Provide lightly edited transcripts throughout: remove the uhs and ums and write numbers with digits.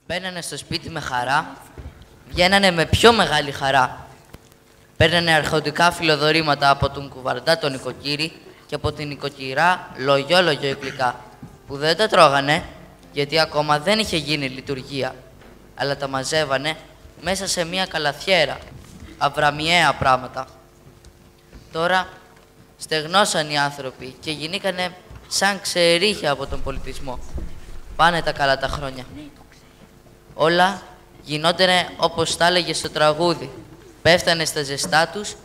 Μπαίνανε στο σπίτι με χαρά, βγαίνανε με πιο μεγάλη χαρά. Παίρνανε αρχοντικά φιλοδορήματα από τον κουβαρντά τον νοικοκύρη και από την νοικοκυρά λογιό γλυκά, που δεν τα τρώγανε γιατί ακόμα δεν είχε γίνει λειτουργία, αλλά τα μαζεύανε μέσα σε μια καλαθιέρα, αβραμιαία πράγματα. Τώρα στεγνώσαν οι άνθρωποι και γινήκανε σαν ξερίχια από τον πολιτισμό. Πάνε τα καλά τα χρόνια. Όλα γινότανε όπως τα έλεγε στο τραγούδι. Πέφτανε στα ζεστά τους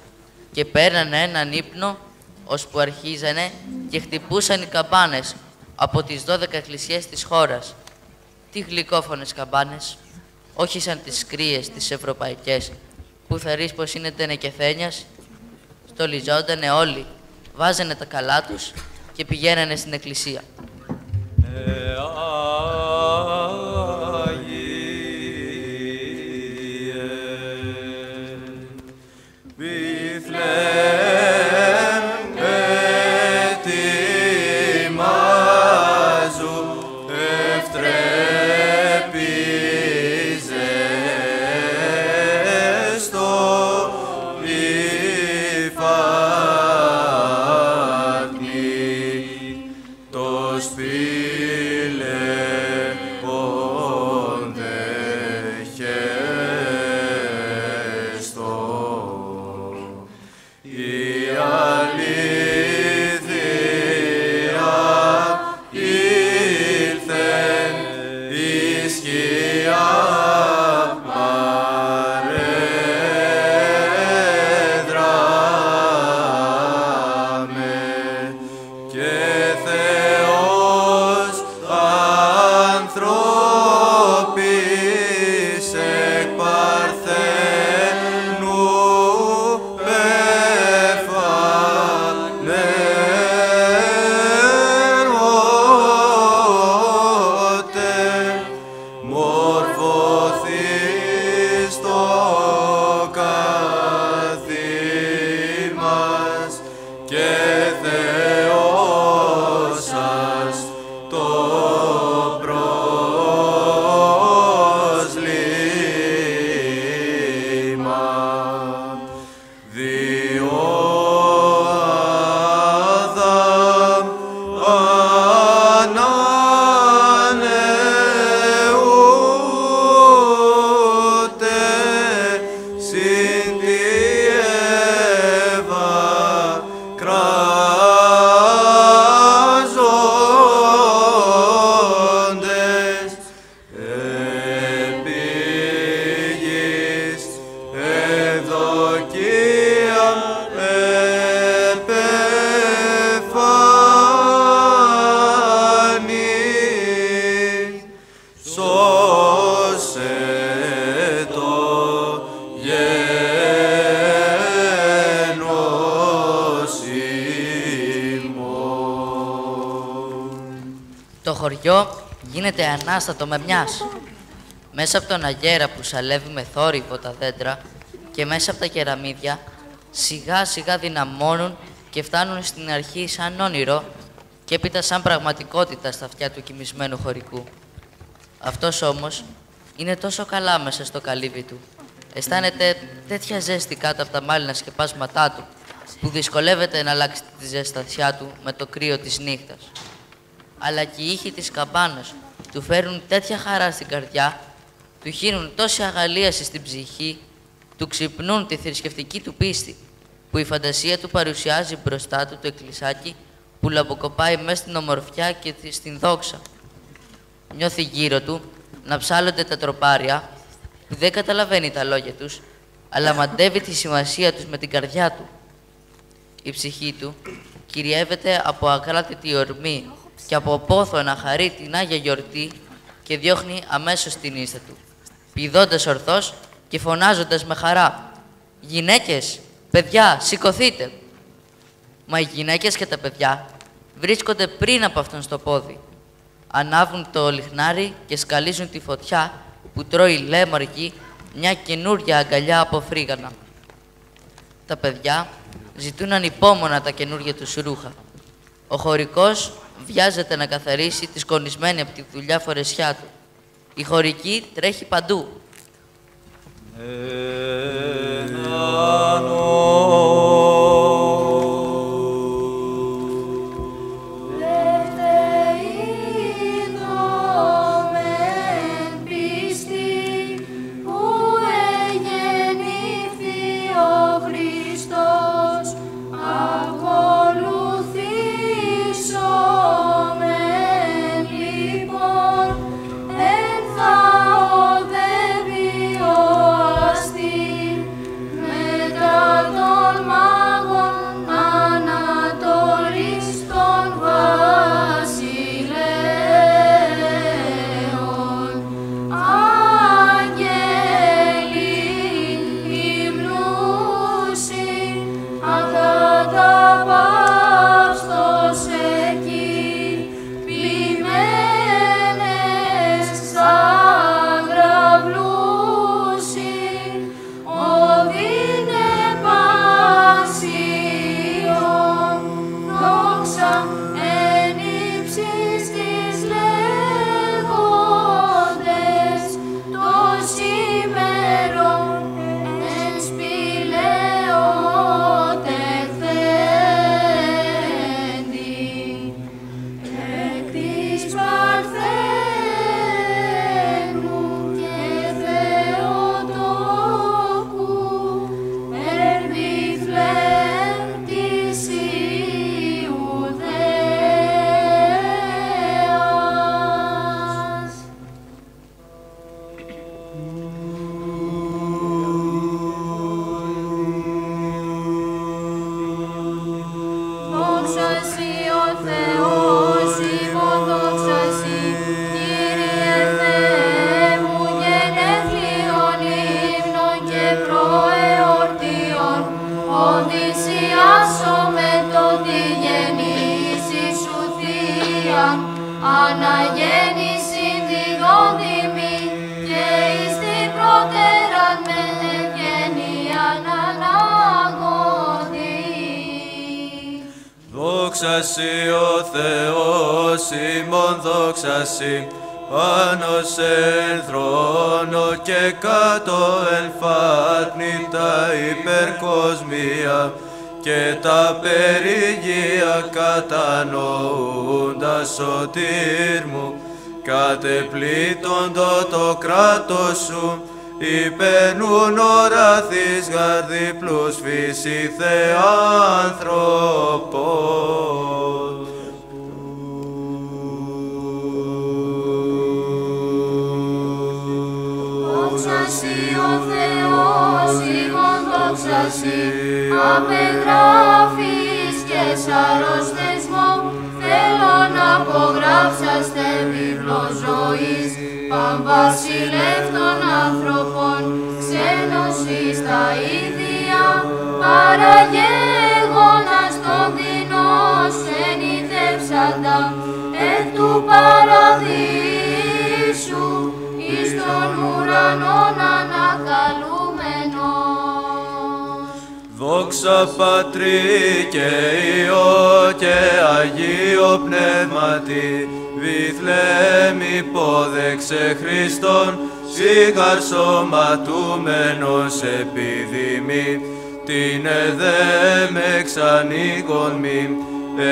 και παίρνανε έναν ύπνο, ώσπου αρχίζανε και χτυπούσαν οι καμπάνες από τις 12 εκκλησίες της χώρας. Τι γλυκόφωνες καμπάνες, όχι σαν τις κρύες, τις ευρωπαϊκές, που θεωρείς πως είναι τενεκεθένιας. Στολιζόντανε όλοι, βάζανε τα καλά τους και πηγαίνανε στην εκκλησία. Το χωριό γίνεται ανάστατο με μιας. Μέσα από τον αγέρα που σαλεύει με θόρυβο τα δέντρα και μέσα από τα κεραμίδια σιγά σιγά δυναμώνουν και φτάνουν στην αρχή σαν όνειρο και έπειτα σαν πραγματικότητα στα αυτιά του κοιμισμένου χωρικού. Αυτός όμως είναι τόσο καλά μέσα στο καλύβι του. Αισθάνεται τέτοια ζέστη κάτω από τα μάλινα σκεπάσματά του που δυσκολεύεται να αλλάξει τη ζεστασιά του με το κρύο της νύχτας. Αλλά και οι ήχοι της καμπάνας του φέρουν τέτοια χαρά στην καρδιά, του χύνουν τόση αγαλίαση στην ψυχή, του ξυπνούν τη θρησκευτική του πίστη, που η φαντασία του παρουσιάζει μπροστά του το εκκλησάκι που λαμποκοπάει μέσα στην ομορφιά και στην δόξα. Νιώθει γύρω του να ψάλλονται τα τροπάρια, που δεν καταλαβαίνει τα λόγια τους, αλλά μαντεύει τη σημασία τους με την καρδιά του. Η ψυχή του κυριεύεται από ακράτητη ορμή και από πόθο να χαρεί την Άγια Γιορτή και διώχνει αμέσως την ίστα του, πηδώντας ορθώς και φωνάζοντας με χαρά «Γυναίκες, παιδιά, σηκωθείτε!» Μα οι γυναίκες και τα παιδιά βρίσκονται πριν από αυτόν στο πόδι. Ανάβουν το λιχνάρι και σκαλίζουν τη φωτιά που τρώει λέμαργη μια καινούρια αγκαλιά από φρίγανα. Τα παιδιά ζητούν ανυπόμονα τα καινούρια τους ρούχα. Ο χωρικός βιάζεται να καθαρίσει τη σκονισμένη από τη δουλειά φορεσιά του. Η χωρική τρέχει παντού. Αναγέννηση τυχόν τιμή και εις την προτέραν με ευγενίαν αναγωγή. Δόξα σοι ο Θεός ημών, δόξα σοι πάνω σε θρόνο και κάτω ελφάτνη τα υπερκοσμία και τα περιγεία κατανοούντα σωτήρ μου, κατεπλήττοντο το κράτος σου, υπερνούν οραθείς γαρδιπλούς φύση Θεάνθρωπος. Δόξα σοι ο Θεός ημών, δόξα σοι, απεγράφεις και σαρώστες μου, θέλω να απογράψαστε βίβλο ζωής, παμβασιλεύ των άνθρωπων, ξένος εις τα ίδια, παραγέγονας των δεινός, ενηθεύσαντα εκ του παραδείσου, εις των ουρανών ανακαλούμενος. Δόξα Πατρί και Υιό και Αγίο Πνεύματι, Βιθλεέμ υπόδεξε Χριστόν, σίγαρ σωματούμενος επιδημή, την εδέμ εξανοίγων μη,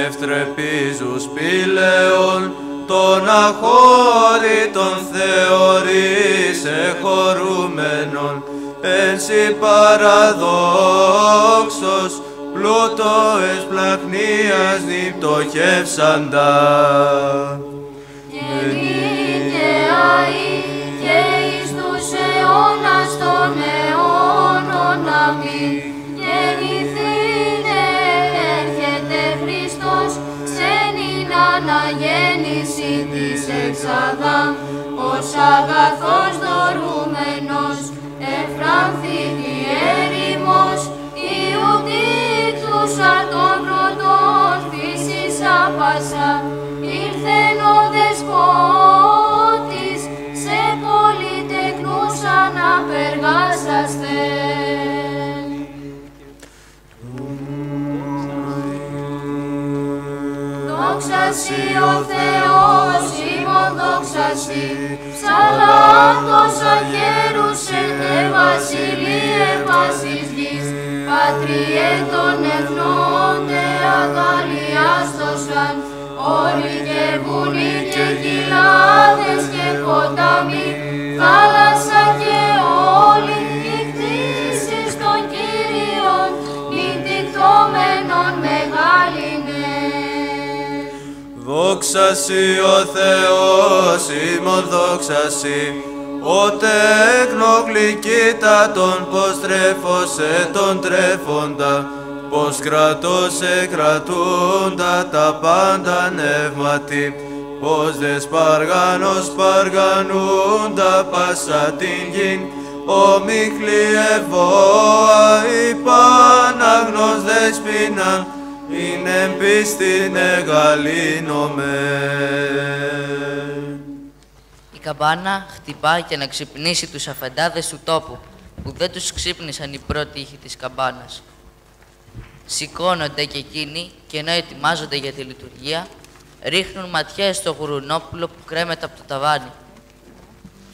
ευτρεπίζους πήλεων, των αχώρητων θεωρείς εχωρούμενων, ενσυ παραδόξος, πλούτο εσπλαχνίας νυπτοχεύσαντα. Γεννήτε αεί και εις τους αιώνας των αιώνων αμήν. Γεννηθήνε έρχεται Χριστός, ξένην αναγέννηση της εξαδάμ, ως αγαθός δωρούμενος, εφρανθήκη έρημος, ιουδίτους αρτών πρωτών φύσης άπασα, ήλθεν ο Δεσπότης, σε πολυτεκνούς αναπεργάσαστε. Δόξα σοι ο Θεός ημών, δόξα σοι, Γαλάκτος αγέρουσε βασιλείε βάσης γης, πατριέ των εθνών τε αγαλιάστοσαν, όροι και βουνοί και κοιλάδες και ποτάμοι, θάλασσα και όλοι οι κτήσεις των Κύριων, νητικτόμενων μεγάλινε. Δόξα Συ ο Θεός ημών, δόξα Συ, ο τεκνογλυκύτατον, πως τρέφωσε τον τρέφοντα, πως κρατώσε κρατούντα τα πάντα νεύματι, πως δε σπαργανός σπαργανούντα πάσα την γην, ο Μιχλιεβόα υπάναγνος δεσποινα, είναι πίστην εγαλήνομεν. Η καμπάνα χτυπάει για να ξυπνήσει τους αφεντάδες του τόπου, που δεν τους ξύπνησαν οι πρώτοι ήχοι της καμπάνας. Σηκώνονται και εκείνοι και ενώ ετοιμάζονται για τη λειτουργία, ρίχνουν ματιές στο γουρουνόπουλο που κρέμεται από το ταβάνι.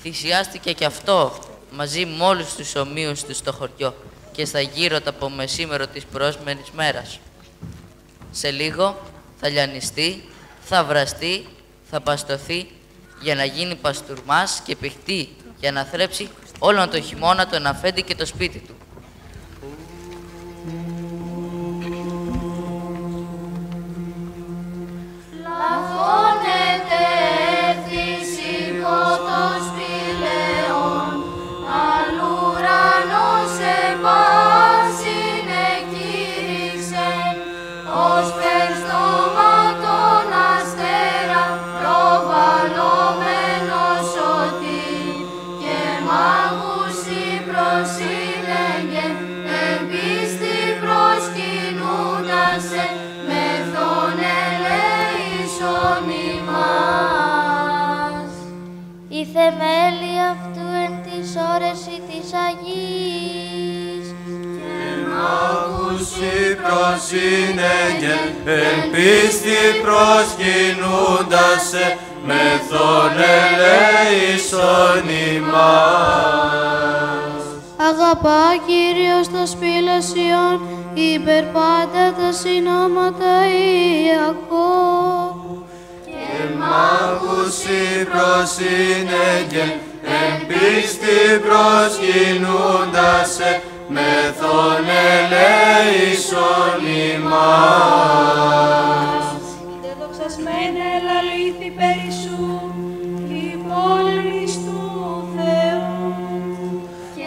Θυσιάστηκε και αυτό μαζί με όλους τους ομοίους του στο χωριό και στα γύρωτα από μεσήμερο της πρόσμενης μέρας. Σε λίγο θα λιανιστεί, θα βραστεί, θα παστοθεί για να γίνει παστούρμας και πηχτεί για να θρέψει όλον το χειμώνα τον αφέντη και το σπίτι του. Λαφώνεται θυσικότος πηλαιών, αλλουρανός επάσιν εκήρυξεν, ως περστόματον αστέρα προβαλλόμενος ότι, και μάγουσι προσήλεγε, εν πίστη προσκυνούντασε, μεθόν ελέησον ημάς. Η θεμέλη αυτού εν της όρεση της Αγίας. Και Μάγουσι προσήνεγε, εν πίστη προσκυνούντασε, μεθόν ελέησον ημάς. Αγαπά Κύριος το σπήλωσιον, υπερ πάντα τα συνόματα Ιακώβ. Και μάγουσι προσήνεγε, εν πίστη προσκυνούντασε, μεθόν ελέησον ημάς. Είτε δοξασμένα ελαλήθη περί σου, η πόλης του Θεού.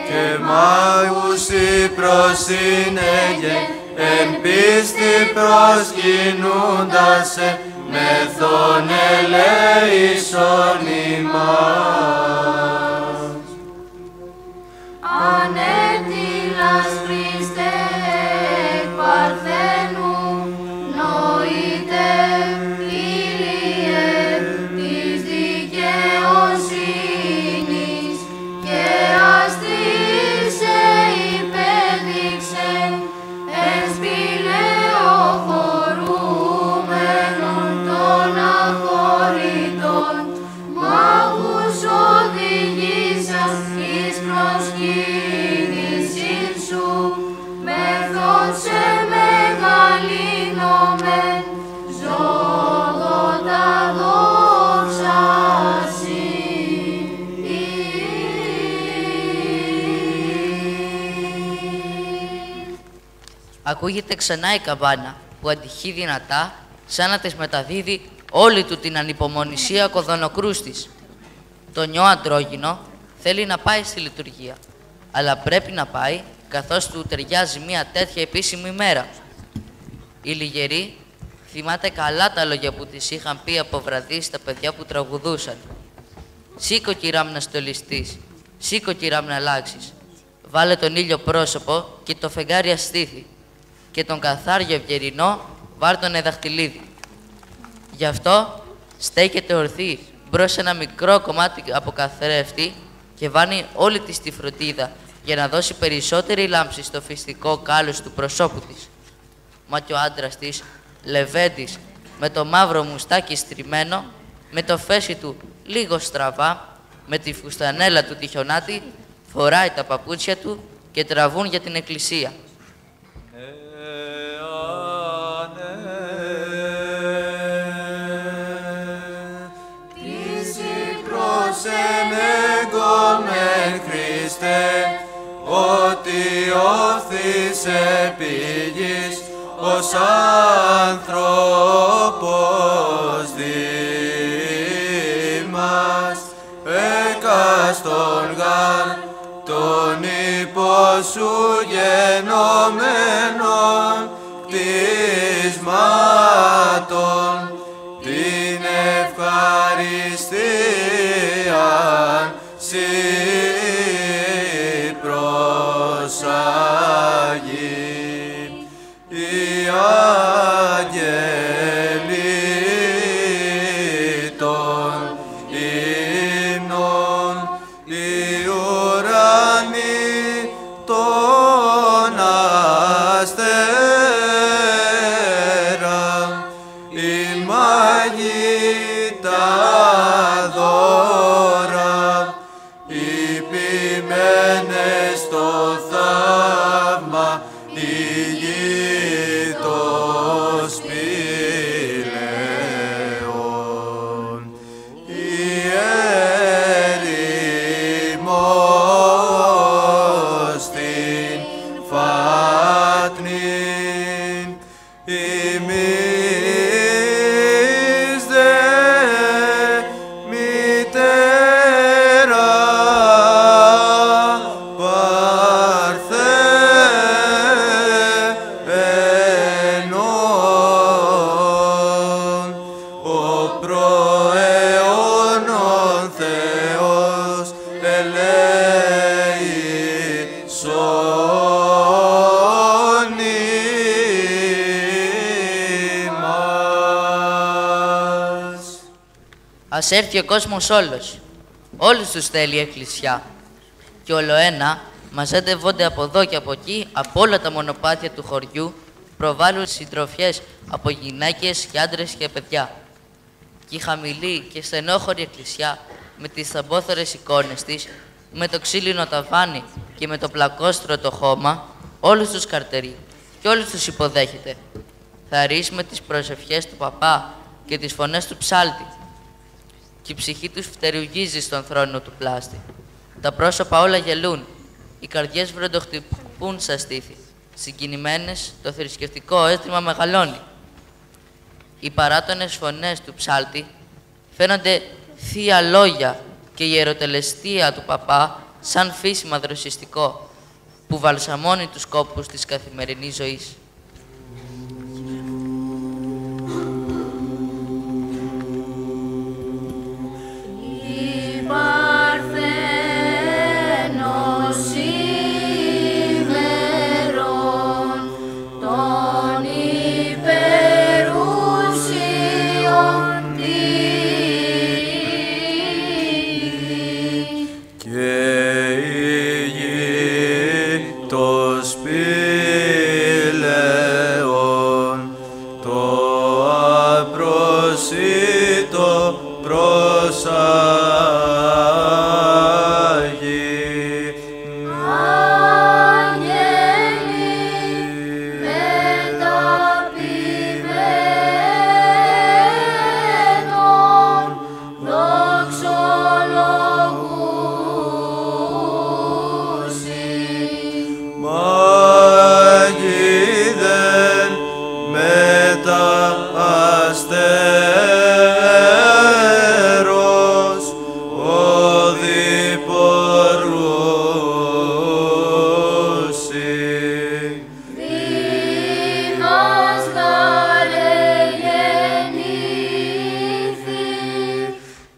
Και μάγουσι προσήνεγε, εν πίστη προσκυνούντασε, μεθόν ελέησον ημάς. ανέτειλας Χριστέ εκ Παρθένου, νοείτε Κύριε της δικαιοσύνης, και αστήσε υπέδειξεν εν σπηλαιοχωρούμενον των αχωρητών, μάγους οδηγήσας εις προσκύνησιν σου, μεθόν σε μεγαλύνομεν, ζωγότα δόξα Συ. Ακούγεται ξανά η καμπάνα που αντυχεί δυνατά, σαν να της μεταδίδει όλη του την ανυπομονησία κοδωνοκρούστης. Το νιό αντρόγυνο θέλει να πάει στη λειτουργία, αλλά πρέπει να πάει καθώς του ταιριάζει μια τέτοια επίσημη μέρα. Η Λιγερή θυμάται καλά τα λόγια που της είχαν πει από βραδύ στα παιδιά που τραγουδούσαν. «Σήκω, κυράμ, να στολιστείς, σήκω, κυράμ, να αλλάξεις. Βάλε τον ήλιο πρόσωπο και το φεγγάρι αστήθη, και τον καθάριο ευγερινό βάρ' τον εδαχτυλίδι». Γι' αυτό στέκεται ορθή μπρος σε ένα μικρό κομμάτι από καθρέφτη και βάνει όλη της τη φροντίδα για να δώσει περισσότερη λάμψη στο φυστικό κάλος του προσώπου της. Μα και ο άντρας της, λεβέντης, με το μαύρο μουστάκι στριμμένο, με το φέσι του λίγο στραβά, με τη φουστανέλα του τη χιονάτη, φοράει τα παπούτσια του και τραβούν για την εκκλησία. Προσενέγκομεν Χριστέ, ότι όφθης επί γης ως άνθρωπος δήμας, έκαστον γάρ των υπό σου γενομένων κτισμάτων, την ευχαριστίαν σοι προσάγει. Οι άγγελοι των ύμνων, οι ουρανοί των αστέρων, οι μάγοι τα δώρα, οι ποιμένες στο θαύμα, η γη το σπήλαιον, η έρημος την φάτνην, ημείς δε μητέρα Παρθένων, ο προαιώνων Θεός ελέησον ημάς. Ας έρθει ο κόσμος όλος. Όλους τους θέλει η Εκκλησιά. Και ολοένα μαζεύονται από εδώ και από εκεί, από όλα τα μονοπάτια του χωριού, προβάλλουν συντροφιές από γυναίκες και άντρες και παιδιά. Και η χαμηλή και στενόχωρη Εκκλησιά, με τις θαμπόθωρες εικόνες της, με το ξύλινο ταβάνι και με το πλακόστρο το χώμα, όλους τους καρτερεί και όλους τους υποδέχεται. Θαρρείς με τις προσευχές του παπά και τις φωνές του ψάλτη. Και η ψυχή τους φτερουγίζει στον θρόνο του πλάστη. Τα πρόσωπα όλα γελούν, οι καρδιές βροντοχτυπούν στα στήθη. Συγκινημένες, το θρησκευτικό αίσθημα μεγαλώνει. Οι παράτονες φωνές του ψάλτη φαίνονται θεία λόγια και η ιεροτελεστία του παπά σαν φύσιμα δροσιστικό που βαλσαμώνει τους κόπους της καθημερινής ζωής. Παρθένος ημερών των υπερουσιών και η γη το σπήλαιον, το απροσίτο προσάγει. Μάγειδεν μετα αστέρος οδηπορούσι. Δίνος καλέ γεννήθη,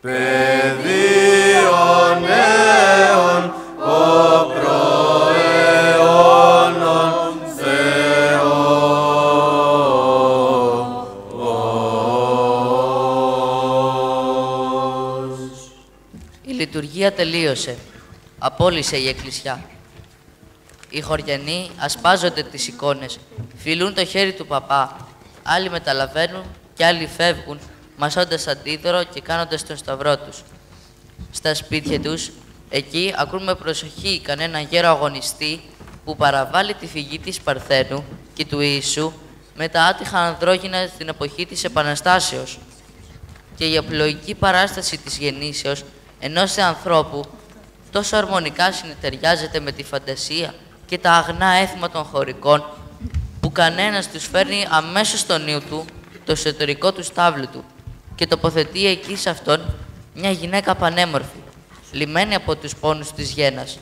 Παιδίον αίων ο προαιώνων Θεός. Η λειτουργία τελείωσε. Απόλυσε η Εκκλησιά. Οι χωριανοί ασπάζονται τις εικόνες, φιλούν το χέρι του παπά. Άλλοι μεταλαβαίνουν και άλλοι φεύγουν, μασώντας αντίδωρο και κάνοντας τον σταυρό τους. στα σπίτια τους, εκεί ακούν με προσοχή κανέναν γέρο αγωνιστή που παραβάλλει τη φυγή της Παρθένου και του Ιησού με τα άτυχα ανδρόγυνα στην εποχή της Επαναστάσεως. Και η απλοϊκή παράσταση της γεννήσεως ενός ανθρώπου τόσο αρμονικά συνεταιριάζεται με τη φαντασία και τα αγνά έθιμα των χωρικών, που κανένας τους φέρνει αμέσως στο νου του το εσωτερικό του στάβλου του και τοποθετεί εκεί σε αυτόν μια γυναίκα πανέμορφη, λυμμένη από τους πόνους της γένας,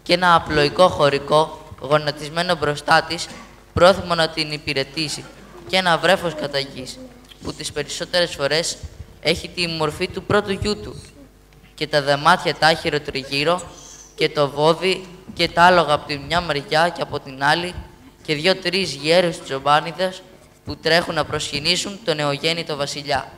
και ένα απλοϊκό χωρικό γονατισμένο μπροστά της, πρόθυμο να την υπηρετήσει, και ένα βρέφος κατά γης, που τις περισσότερες φορές έχει τη μορφή του πρώτου γιού του, και τα δεμάτια τάχυρο τριγύρω, και το βόδι και τα άλογα από τη μια μεριά και από την άλλη, και 2-3 γέρους τσομπάνιδες που τρέχουν να προσκυνήσουν τον νεογέννητο βασιλιά.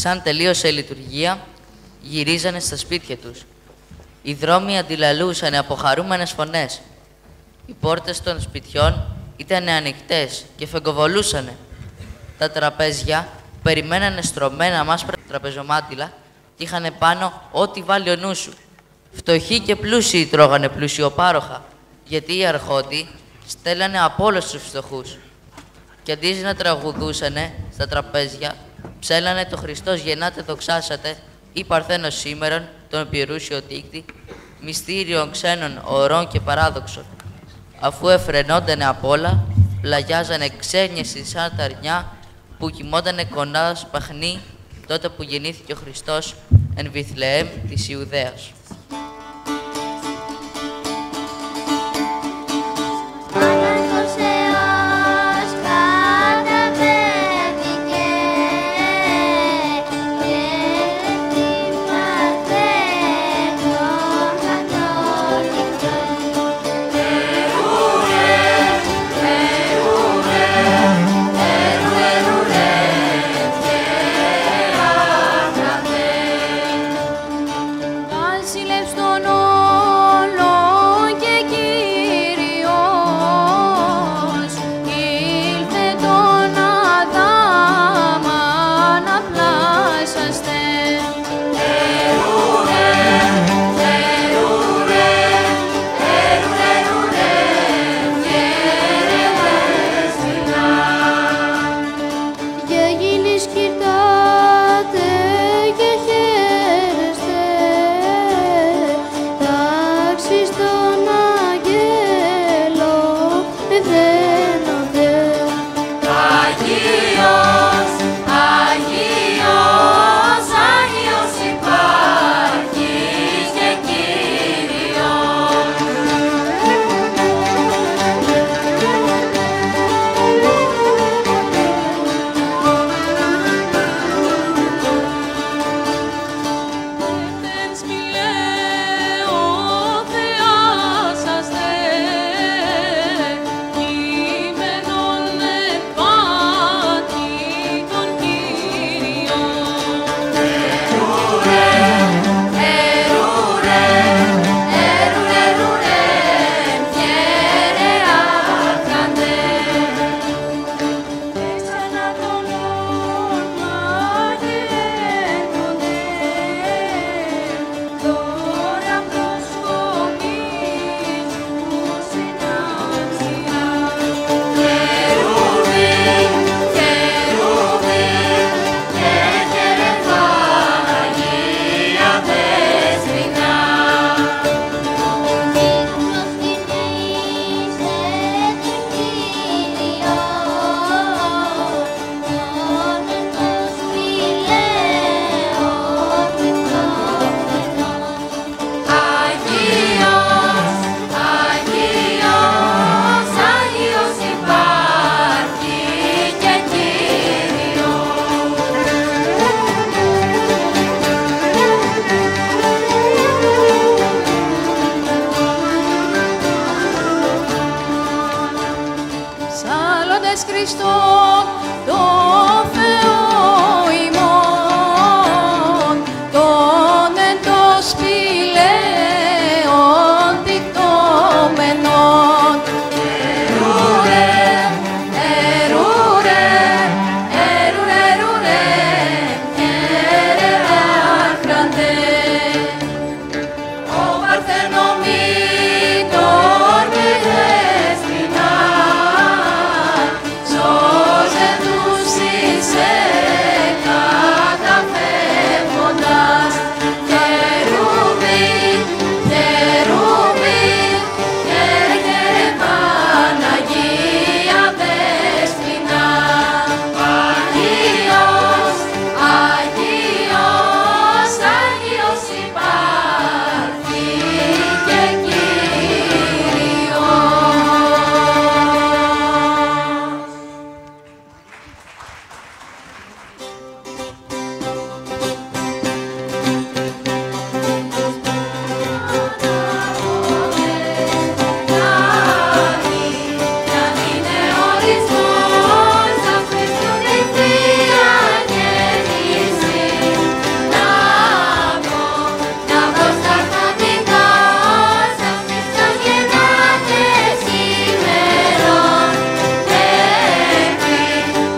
Σαν τελείωσε η λειτουργία, γυρίζανε στα σπίτια τους. Οι δρόμοι αντιλαλούσαν από χαρούμενες φωνές. Οι πόρτες των σπιτιών ήταν ανοιχτές και φεγκοβολούσανε. Τα τραπέζια περιμένανε στρωμένα μάσπρα τραπεζομάτιλα και είχαν πάνω ό,τι βάλει ο νου σου. Φτωχοί και πλούσιοι τρώγανε πλουσιοπάροχα, γιατί οι αρχόντοι στέλνανε από όλους τους φτωχούς. Και αντί να τραγουδούσανε στα τραπέζια, ψέλανε το «Χριστός γεννάτε δοξάσατε» ή «Παρθένος σήμερον» τον επιερούσιο δείκτη, μυστήριων ξένων ορών και παράδοξων. Αφού εφρενόντανε απ' όλα, πλαγιάζανε ξένιες σαν τα αρνιά που κοιμότανε κοντά σπαχνί τότε που γεννήθηκε ο Χριστός εν Βιθλεέμ της Ιουδαίας. εις Χριστόν, το Θεό ημών, τον εν το σπηλαίον τικτόμενον. Ερουρε, ερουρε, ερουρε, ερουρε, ερε άχραντε. Ο Παρθενομήτωρ και δέσποινα, σώζε τους είσαι καταφεύγοντας. Χερουβίμ, χερουβίμ, χερε χερε Παναγία δέσποινα. Αγίος, Αγίος, Αγίος υπάρχει και Κύριος. Αν είναι ορισμός αυτής του τη Θεία Γέννηση, να πω στα αρχοντικά σ' αυτής των γεννάτες ημερών.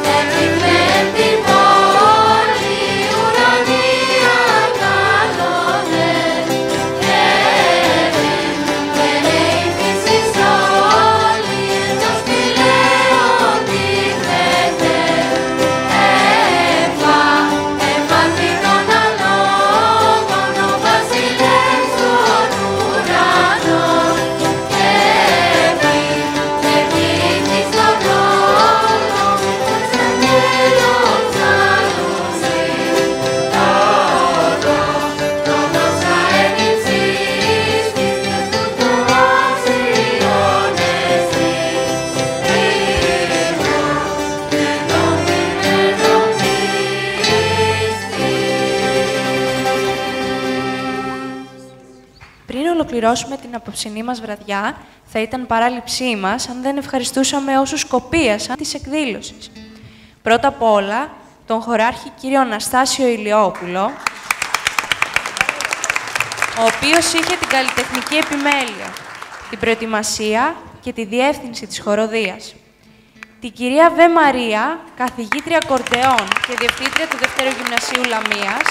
Πέμπτη πόλη ουρανία καλώνε, χαίρε η φύσης όλη το σπηλαίον τίθεται. Εμφανθεί των αλόγων ο βασιλεύς των ουρανών, και βγήκε στον όρο τους αγγέλων ψαλούσι. Το δόξα εμυψής της Χριστού του αξιών εσύ. Πριν ολοκληρώσουμε την απόψινή μας βραδιά, θα ήταν παράληψή μας αν δεν ευχαριστούσαμε όσους σκοπίασαν της εκδήλωσης. Πρώτα απ' όλα, τον χωράρχη κύριο Αναστάσιο Ηλιόπουλο, ο οποίος είχε την καλλιτεχνική επιμέλεια, την προετοιμασία και τη διεύθυνση της χοροδίας. Την κυρία Β. Μαρία, καθηγήτρια κορντεών και διευθύντρια του Δευτέρου Γυμνασίου Λαμίας,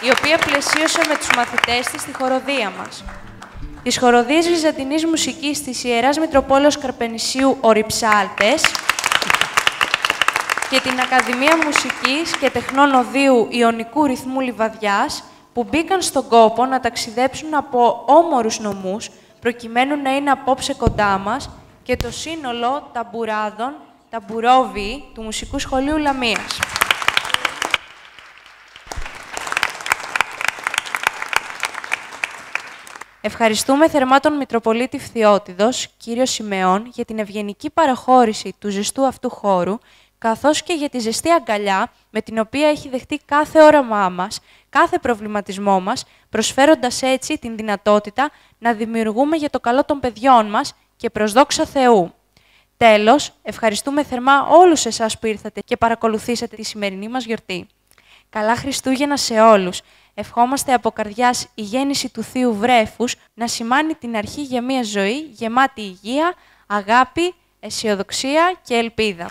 η οποία πλαισίωσε με τους μαθητές της τη χοροδία μας. Τις χοροδίες βυζαντινής μουσικής της Ιεράς Μητροπόλεως Καρπενησίου Ορυψάλτες και την Ακαδημία Μουσικής και Τεχνών Οδείου Ιωνικού Ρυθμού Λιβαδιάς, που μπήκαν στον κόπο να ταξιδέψουν από όμορους νομούς, προκειμένου να είναι απόψε κοντά μας, και το σύνολο ταμπουράδων, ταμπουρόβιοι του Μουσικού Σχολείου Λαμίας. Ευχαριστούμε θερμά τον Μητροπολίτη Φθιώτιδος, κύριο Σιμεών, για την ευγενική παραχώρηση του ζεστού αυτού χώρου, καθώς και για τη ζεστή αγκαλιά με την οποία έχει δεχτεί κάθε όραμά μας, κάθε προβληματισμό μας, προσφέροντας έτσι την δυνατότητα να δημιουργούμε για το καλό των παιδιών μας και προς δόξα Θεού. Τέλος, ευχαριστούμε θερμά όλους εσάς που ήρθατε και παρακολουθήσατε τη σημερινή μας γιορτή. Καλά Χριστούγεννα σε όλους. Ευχόμαστε από καρδιάς η γέννηση του Θείου Βρέφους να σημάνει την αρχή για μια ζωή γεμάτη υγεία, αγάπη, αισιοδοξία και ελπίδα.